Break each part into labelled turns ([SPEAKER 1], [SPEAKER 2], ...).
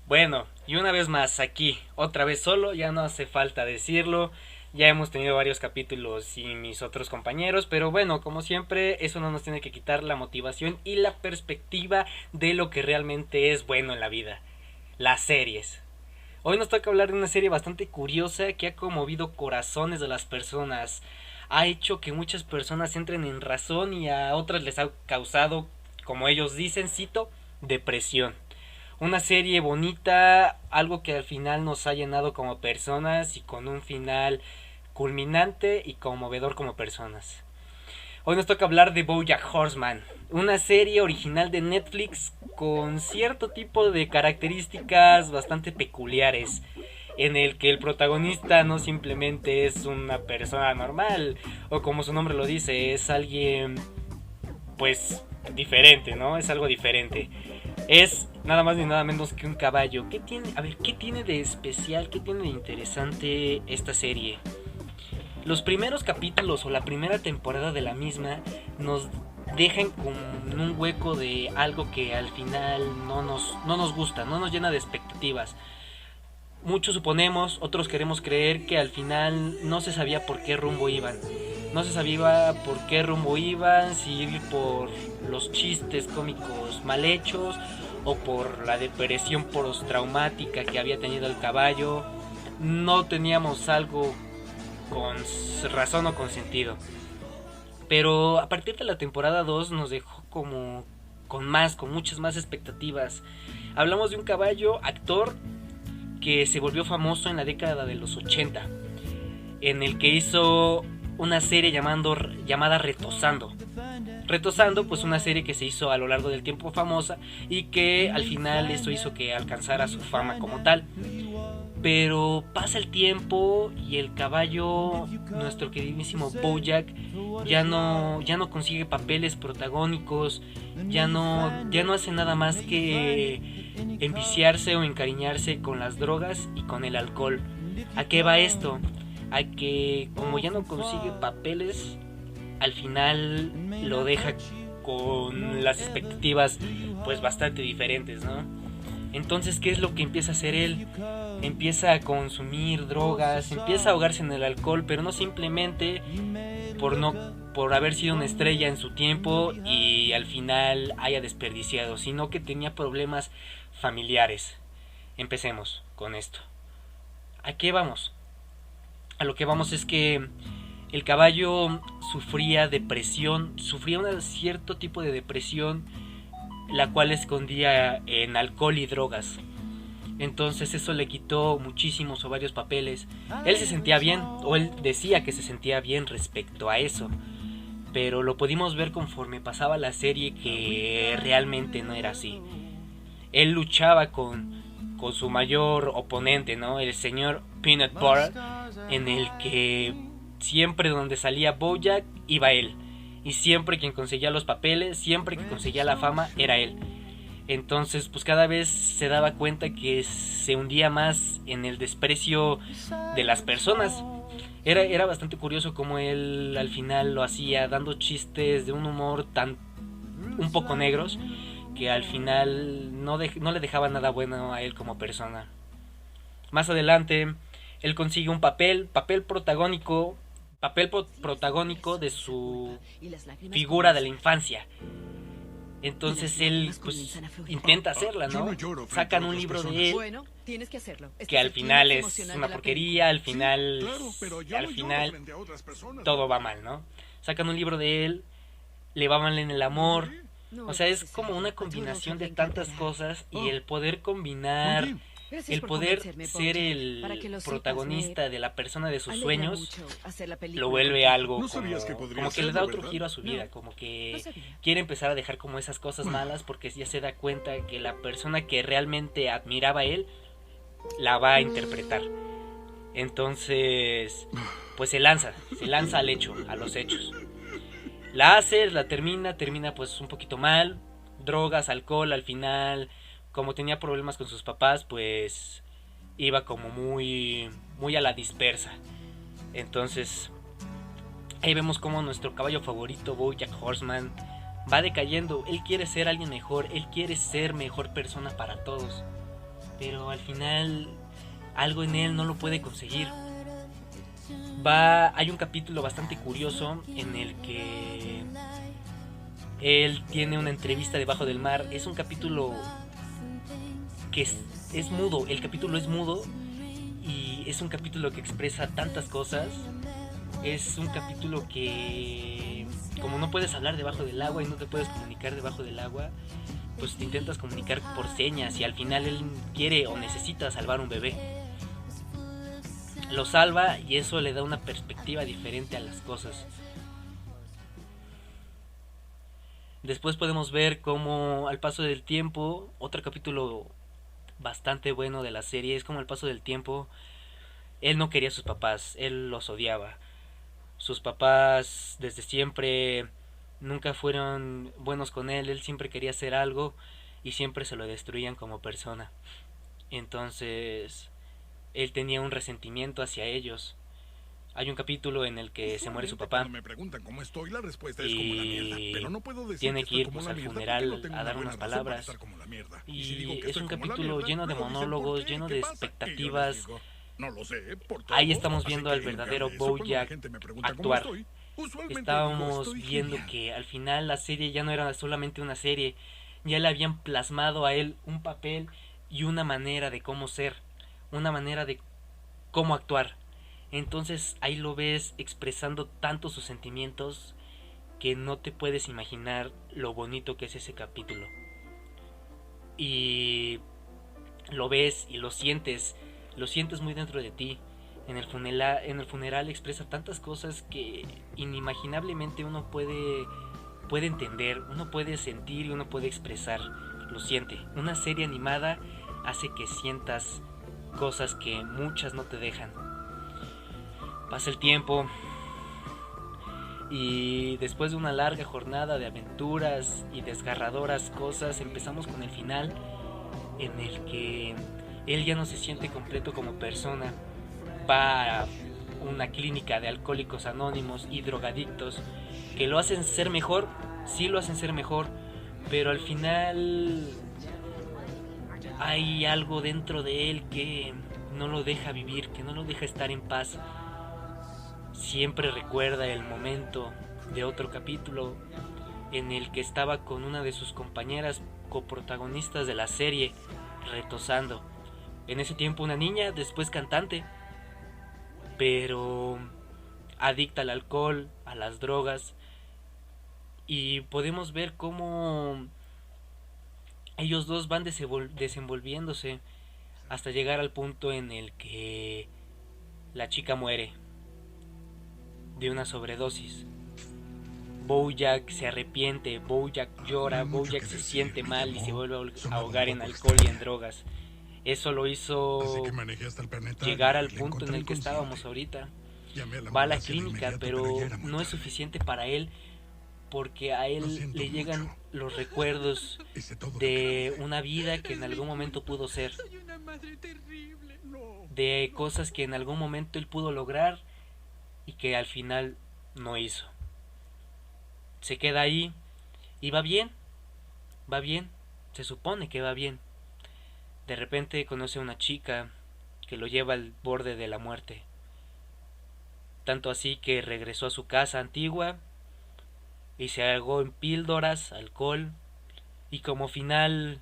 [SPEAKER 1] Bueno, y una vez más aquí, otra vez solo, ya no hace falta decirlo. Ya hemos tenido varios capítulos y mis otros compañeros, pero bueno, como siempre, eso no nos tiene que quitar la motivación y la perspectiva de lo que realmente es bueno en la vida, las series. Hoy nos toca hablar de una serie bastante curiosa que ha conmovido corazones de las personas, ha hecho que muchas personas entren en razón y a otras les ha causado, como ellos dicen, cito, depresión. Una serie bonita, algo que al final nos ha llenado como personas y con un final culminante y conmovedor como personas. Hoy nos toca hablar de BoJack Horseman, una serie original de Netflix con cierto tipo de características bastante peculiares, en el que el protagonista no simplemente es una persona normal, o como su nombre lo dice, es alguien pues diferente, ¿no? Es algo diferente. Es nada más ni nada menos que un caballo. ¿Qué tiene? A ver, ¿qué tiene de especial? ¿Qué tiene de interesante esta serie? Los primeros capítulos o la primera temporada de la misma nos dejan con un hueco de algo que al final no nos gusta, no nos llena de expectativas. Muchos suponemos, otros queremos creer que al final no se sabía por qué rumbo iban. No se sabía por qué rumbo iban, si ir por los chistes cómicos mal hechos o por la depresión postraumática que había tenido el caballo. No teníamos algo con razón o con sentido. Pero a partir de la temporada 2 nos dejó como con muchas más expectativas. Hablamos de un caballo actor que se volvió famoso en la década de los 80, en el que hizo una serie llamada Retosando. Retosando, pues una serie que se hizo a lo largo del tiempo famosa y que al final eso hizo que alcanzara su fama como tal. Pero pasa el tiempo y el caballo, nuestro queridísimo BoJack, ya no consigue papeles protagónicos, ya no hace nada más que enviciarse o encariñarse con las drogas y con el alcohol. ¿A qué va esto? A que como ya no consigue papeles, al final lo deja con las expectativas pues bastante diferentes, ¿no? Entonces, ¿qué es lo que empieza a hacer él? Empieza a consumir drogas, empieza a ahogarse en el alcohol, pero no simplemente por haber sido una estrella en su tiempo y al final haya desperdiciado, sino que tenía problemas familiares. Empecemos con esto. ¿A qué vamos? A lo que vamos es que el caballo sufría depresión, sufría un cierto tipo de depresión, la cual escondía en alcohol y drogas. Entonces eso le quitó muchísimos o varios papeles. Él se sentía bien, o él decía que se sentía bien respecto a eso, pero lo pudimos ver conforme pasaba la serie que realmente no era así. Él luchaba con su mayor oponente, ¿no? El señor Peanut Butter, en el que siempre donde salía BoJack iba él. Y siempre quien conseguía los papeles, siempre que conseguía la fama, era él. Entonces, pues cada vez se daba cuenta que se hundía más en el desprecio de las personas. Era bastante curioso cómo él al final lo hacía, dando chistes de un humor tan un poco negros, que al final no le dejaba nada bueno a él como persona. Más adelante, él consigue un papel protagónico de su figura de la infancia. Entonces él pues intenta hacerla, ¿no? Sacan un libro de él que al final es una porquería, al final todo va mal, ¿no? Sacan un libro de él, le va mal en el amor, o sea, es como una combinación de tantas cosas y el poder combinar, el poder ser el protagonista de la persona de sus sueños lo vuelve algo como que le da otro giro a su vida, como que quiere empezar a dejar como esas cosas malas porque ya se da cuenta que la persona que realmente admiraba a él la va a interpretar. Entonces, pues se lanza al hecho, a los hechos. La hace, la termina pues un poquito mal, drogas, alcohol, al final, como tenía problemas con sus papás, pues iba como muy a la dispersa. Entonces, ahí vemos como nuestro caballo favorito, BoJack Horseman, va decayendo. Él quiere ser alguien mejor, él quiere ser mejor persona para todos. pero al final algo en él no lo puede conseguir. Hay un capítulo bastante curioso en el que él tiene una entrevista debajo del mar. Es un capítulo que es mudo, el capítulo es mudo y es un capítulo que expresa tantas cosas. Es un capítulo que, como no puedes hablar debajo del agua y no te puedes comunicar debajo del agua, pues te intentas comunicar por señas y al final él quiere o necesita salvar un bebé. Lo salva y eso le da una perspectiva diferente a las cosas. Después podemos ver cómo al paso del tiempo, otro capítulo bastante bueno de la serie es como al paso del tiempo, él no quería a sus papás, él los odiaba. Sus papás desde siempre nunca fueron buenos con él siempre quería hacer algo y siempre se lo destruían como persona. Entonces él tenía un resentimiento hacia ellos. Hay un capítulo en el que se muere su papá.
[SPEAKER 2] Cuando me preguntan cómo estoy, la respuesta es como la mierda. Pero no puedo decir
[SPEAKER 1] tiene
[SPEAKER 2] que
[SPEAKER 1] que ir pues, al funeral a dar unas palabras.
[SPEAKER 2] Y
[SPEAKER 1] si
[SPEAKER 2] digo que
[SPEAKER 1] es un
[SPEAKER 2] como
[SPEAKER 1] capítulo
[SPEAKER 2] mierda,
[SPEAKER 1] lleno de monólogos, lleno de expectativas.
[SPEAKER 2] No lo sé, por todo.
[SPEAKER 1] Ahí estamos viendo al verdadero Bojack actuar. Estábamos viendo que al final la serie ya no era solamente una serie, ya le habían plasmado a él un papel y una manera de cómo ser, una manera de cómo actuar. Entonces ahí lo ves expresando tanto sus sentimientos que no te puedes imaginar lo bonito que es ese capítulo. Y lo ves y lo sientes muy dentro de ti. En el funeral expresa tantas cosas que inimaginablemente uno puede entender, uno puede sentir y uno puede expresar. Lo siente. Una serie animada hace que sientas cosas que muchas no te dejan. Pasa el tiempo y después de una larga jornada de aventuras y desgarradoras cosas, empezamos con el final en el que él ya no se siente completo como persona. Va a una clínica de alcohólicos anónimos y drogadictos que lo hacen ser mejor, sí lo hacen ser mejor, pero al final hay algo dentro de él que no lo deja vivir, que no lo deja estar en paz. Siempre recuerda el momento de otro capítulo en el que estaba con una de sus compañeras coprotagonistas de la serie, retosando. En ese tiempo una niña, después cantante, pero adicta al alcohol, a las drogas. Y podemos ver cómo ellos dos van desenvolviéndose hasta llegar al punto en el que la chica muere de una sobredosis. Bojack se arrepiente, Bojack llora, Bojack se siente mal y se vuelve a ahogar en alcohol y en drogas. Eso lo hizo llegar al punto en el que estábamos ahorita. Va a la clínica, pero no es suficiente para él, porque a él le llegan los recuerdos de una vida que en algún momento pudo ser, de cosas que en algún momento él pudo lograr y que al final no hizo. Se queda ahí y va bien, se supone que va bien. De repente conoce a una chica que lo lleva al borde de la muerte. Tanto así que regresó a su casa antigua y se ahogó en píldoras, alcohol, y como final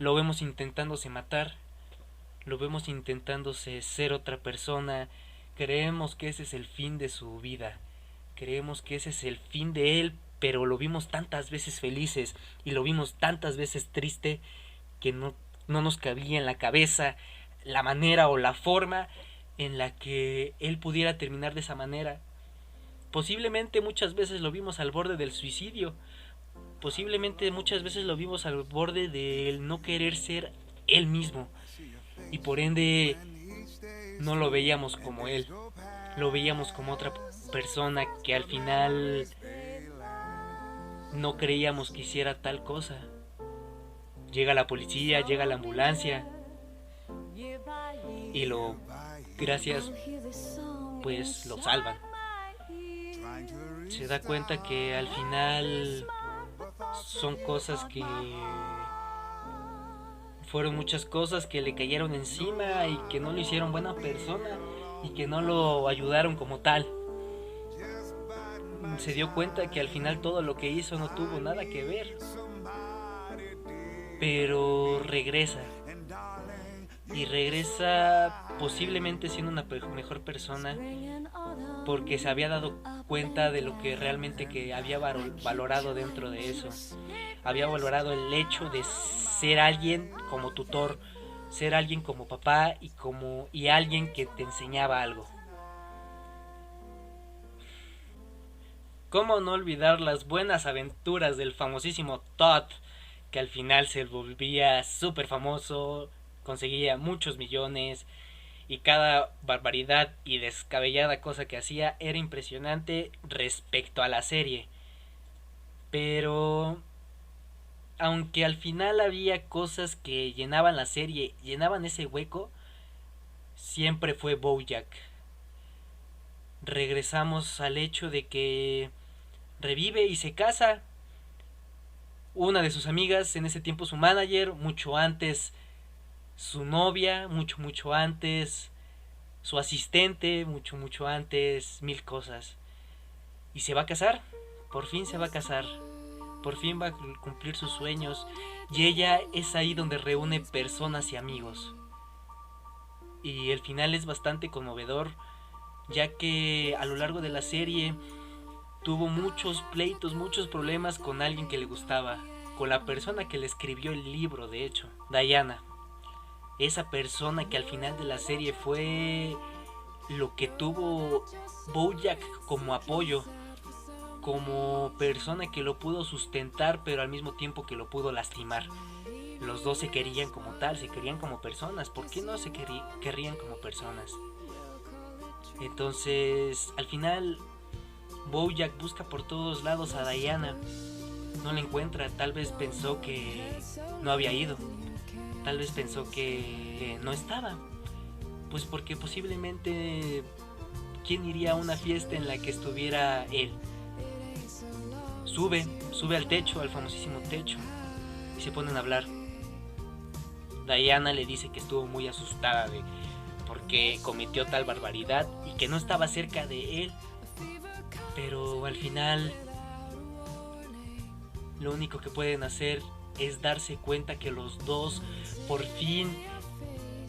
[SPEAKER 1] lo vemos intentándose matar, lo vemos intentándose ser otra persona. Creemos que ese es el fin de su vida, creemos que ese es el fin de él, pero lo vimos tantas veces felices y lo vimos tantas veces triste que no nos cabía en la cabeza la manera o la forma en la que él pudiera terminar de esa manera. Posiblemente muchas veces lo vimos al borde del suicidio, posiblemente muchas veces lo vimos al borde del no querer ser él mismo, y por ende no lo veíamos como él, lo veíamos como otra persona que al final no creíamos que hiciera tal cosa. Llega la policía, llega la ambulancia y gracias, pues lo salvan. Se da cuenta que al final son cosas que fueron muchas cosas que le cayeron encima y que no lo hicieron buena persona y que no lo ayudaron como tal. Se dio cuenta que al final todo lo que hizo no tuvo nada que ver, pero regresa, y regresa posiblemente siendo una mejor persona, porque se había dado cuenta de lo que realmente que había valorado dentro de eso. Había valorado el hecho de ser alguien como tutor, ser alguien como papá y alguien que te enseñaba algo. ¿Cómo no olvidar las buenas aventuras del famosísimo Todd, que al final se volvía súper famoso, conseguía muchos millones y cada barbaridad y descabellada cosa que hacía era impresionante respecto a la serie? Pero aunque al final había cosas que llenaban la serie, llenaban ese hueco, siempre fue BoJack. Regresamos al hecho de que revive y se casa. Una de sus amigas, en ese tiempo su manager, mucho antes su novia, mucho antes su asistente, mucho antes mil cosas. Y se va a casar, por fin se va a casar, por fin va a cumplir sus sueños, y ella es ahí donde reúne personas y amigos. Y el final es bastante conmovedor, ya que a lo largo de la serie tuvo muchos pleitos, muchos problemas con alguien que le gustaba, con la persona que le escribió el libro, de hecho, Diana. Esa persona que al final de la serie fue lo que tuvo BoJack como apoyo, como persona que lo pudo sustentar, pero al mismo tiempo que lo pudo lastimar. Los dos se querían como tal, se querían como personas. ¿Por qué no se querrían como personas? Entonces, al final, BoJack busca por todos lados a Diana. No la encuentra, tal vez pensó que no había ido. Tal vez pensó que no estaba. Pues porque posiblemente, ¿quién iría a una fiesta en la que estuviera él? Sube al techo, al famosísimo techo, y se ponen a hablar. Diana le dice que estuvo muy asustada porque cometió tal barbaridad y que no estaba cerca de él. Pero al final, lo único que pueden hacer es darse cuenta que los dos por fin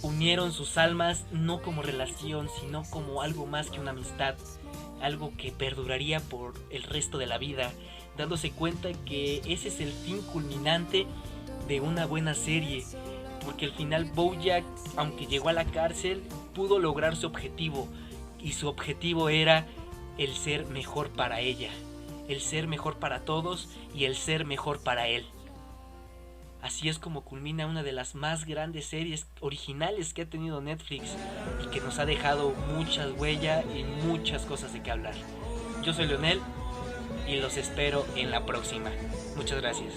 [SPEAKER 1] unieron sus almas, no como relación, sino como algo más que una amistad, algo que perduraría por el resto de la vida, dándose cuenta que ese es el fin culminante de una buena serie, porque al final BoJack, aunque llegó a la cárcel, pudo lograr su objetivo, y su objetivo era el ser mejor para ella, el ser mejor para todos y el ser mejor para él. Así es como culmina una de las más grandes series originales que ha tenido Netflix y que nos ha dejado muchas huellas y muchas cosas de qué hablar. Yo soy Leonel y los espero en la próxima. Muchas gracias.